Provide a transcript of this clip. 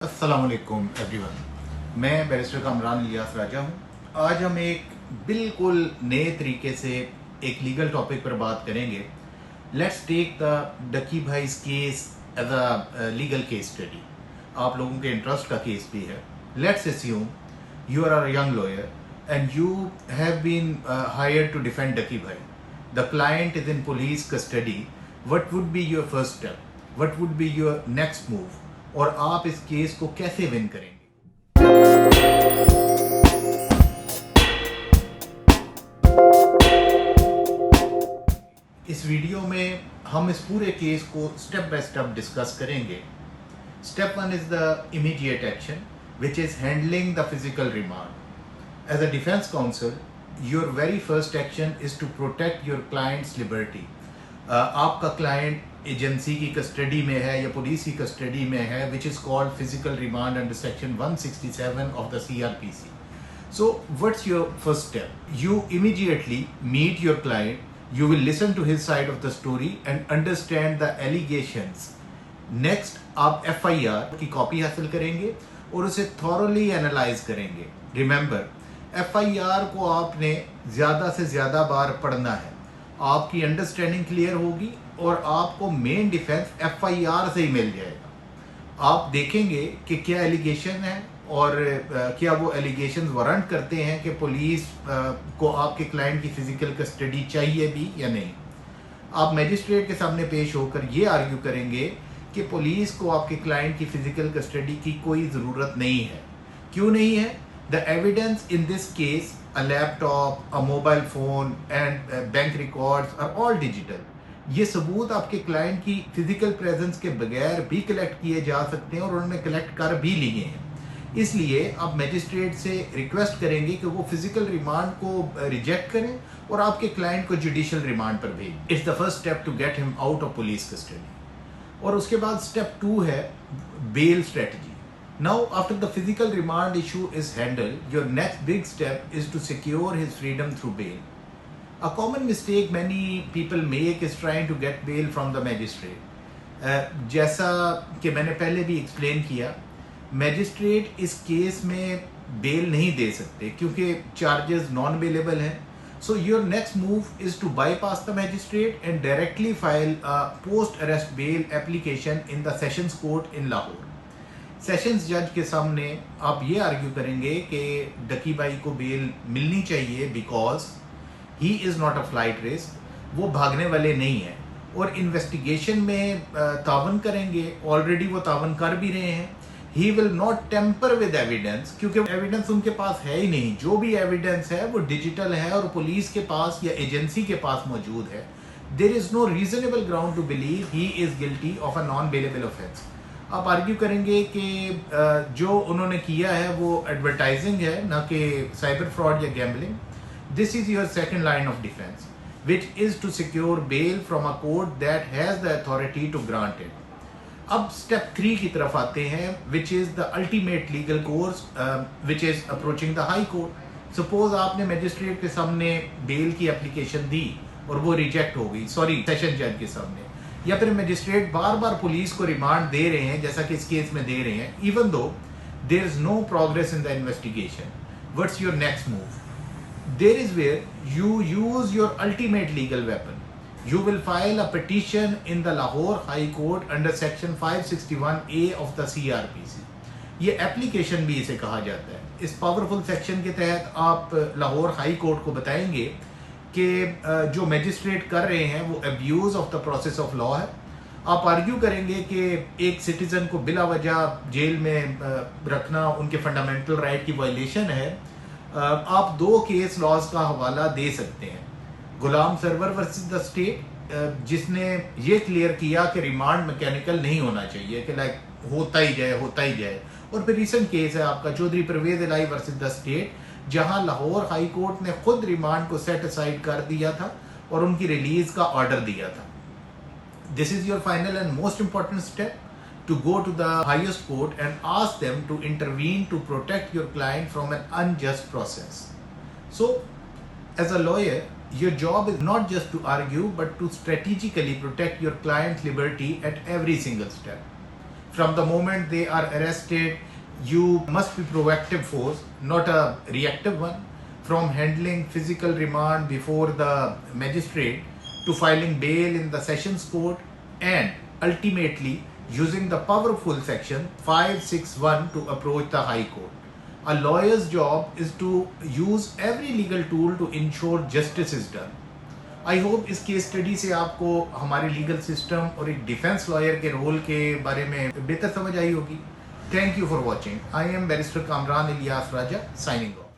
अस्सलाम वालेकुम एवरीवन। मैं बैरिस्टर कामरान इलियास राजा हूँ। आज हम एक बिल्कुल नए तरीके से एक लीगल टॉपिक पर बात करेंगे। लेट्स टेक द डकी भाईस case as a legal case study. आप लोगों के इंटरेस्ट का केस भी है। Let's assume you are a young lawyer and you have been hired to defend Ducky Bhai. The client is in police custody. What would be your first step? What would be your next move? और आप इस case को कैसे win करेंगे? इस video में हम इस पूरे केस को स्टेप बाय स्टेप डिस्कस करेंगे। Step 1 is the immediate action, which is handling the physical remand. As a defense counsel, your very first action is to protect your client's liberty. आपका client agency की custody में है या police की custody में है, which is called physical remand under section 167 of the CRPC. So what's your first step? You immediately meet your client, you will listen to his side of the story and understand the allegations. Next आप FIR की copy हासिल करेंगे और उसे thoroughly analyse करेंगे। Remember, FIR को आपने ज़्यादा से ज़्यादा बार पढ़ना है, आपकी अंडरस्टैंडिंग क्लियर होगी और आपको मेन डिफेंस FIR से ही मिल जाएगा। आप देखेंगे कि क्या एलिगेशन है और क्या वो एलिगेशन वारंट करते हैं कि पुलिस को आपके क्लाइंट की फिजिकल कस्टडी चाहिए भी या नहीं। आप मजिस्ट्रेट के सामने पेश होकर ये आर्ग्यू करेंगे कि पुलिस को आपके क्लाइंट की फिजिकल कस्टडी की कोई ज़रूरत नहीं है। क्यों नहीं है? The evidence in this case, a laptop, a mobile phone and bank records are all digital. ये सबूत आपके क्लाइंट की फिजिकल प्रेजेंस के बगैर भी कलेक्ट किए जा सकते हैं और उन्होंने कलेक्ट कर भी लिए हैं। इसलिए आप मजिस्ट्रेट से रिक्वेस्ट करेंगे कि वो फिजिकल रिमांड को रिजेक्ट करें और आपके क्लाइंट को जुडिशियल रिमांड पर भेजें। It's the first step to get him out of police custody. और उसके बाद स्टेप 2 है bail strategy. Now after the physical remand issue is handle, your next big step is to secure his freedom through bail. A common mistake many people make is trying to get bail from the magistrate. जैसा कि मैंने पहले भी explain किया, magistrate इस case में bell नहीं दे सकते क्योंकि चार्जेस नॉन बेलेबल हैं। So your next move is to bypass the magistrate and directly file a post-arrest bail application in the Sessions Court in Lahore. Sessions जज के सामने आप ये आर्ग्यू करेंगे कि डकी भाई को बेल मिलनी चाहिए because he is not a flight risk, वो भागने वाले नहीं हैं और इन्वेस्टिगेशन में तावन करेंगे। ऑलरेडी वो तावन कर भी रहे हैं। He will not tamper with evidence, क्योंकि एविडेंस उनके पास है ही नहीं। जो भी एविडेंस है वो डिजिटल है और पुलिस के पास या एजेंसी के पास मौजूद है। There is no reasonable ground to believe he is guilty of a non bailable offence. आप आर्ग्यू करेंगे कि जो उन्होंने किया है वो एडवर्टाइजिंग है, ना कि साइबर फ्रॉड या gambling. This is your second line of defence, which is to secure bail from a court that has the authority to grant it. अब स्टेप 3 की तरफ आते हैं, which is the ultimate legal course, which is approaching the high court. Suppose आपने magistrate के सामने bell की application दी और वो रिजेक्ट हो गई, सॉरी सेशन जज के सामने, या फिर मजिस्ट्रेट बार बार पुलिस को रिमांड दे रहे हैं जैसा कि इस केस में दे रहे हैं, even though there is no progress in the investigation. What's your next move? There is where you use your ultimate legal weapon. You will file a petition in the Lahore High Court under section 561A of the CRPC. ये application भी इसे कहा जाता है। इस powerful section के तहत आप लाहौर हाई कोर्ट को बताएंगे कि जो मैजिस्ट्रेट कर रहे हैं वो abuse of the process of law है। आप आर्ग्यू करेंगे कि एक सिटीजन को बिला वजह जेल में रखना उनके फंडामेंटल राइट की वायलेशन है। आप 2 केस लॉज का हवाला दे सकते हैं। गुलाम सरवर वर्सेस द स्टेट, जिसने ये क्लियर किया कि रिमांड मैकेनिकल नहीं होना चाहिए, कि लाइक होता ही जाए। और फिर रिसेंट केस है आपका चौधरी परवेज इलाही वर्सेस द स्टेट, जहां लाहौर हाई कोर्ट ने खुद रिमांड को सेट असाइड कर दिया था और उनकी रिलीज का ऑर्डर दिया था। This is your final and most important step to go to the highest court and ask them to intervene to protect your client from an unjust process. So as a lawyer, your job is not just to argue but to strategically protect your client's liberty at every single step. From the moment they are arrested, you must be proactive force, not a reactive one. From handling physical remand before the magistrate to filing bail in the sessions court and ultimately using the powerful section 561 to approach the high court. A lawyer's job is to use every legal tool to ensure justice is done. I hope इस case study से आपको हमारे legal system और एक defence lawyer के role के बारे में बेहतर समझ आई होगी. Thank you for watching. I am barrister Kamran Ilyas Raja signing off.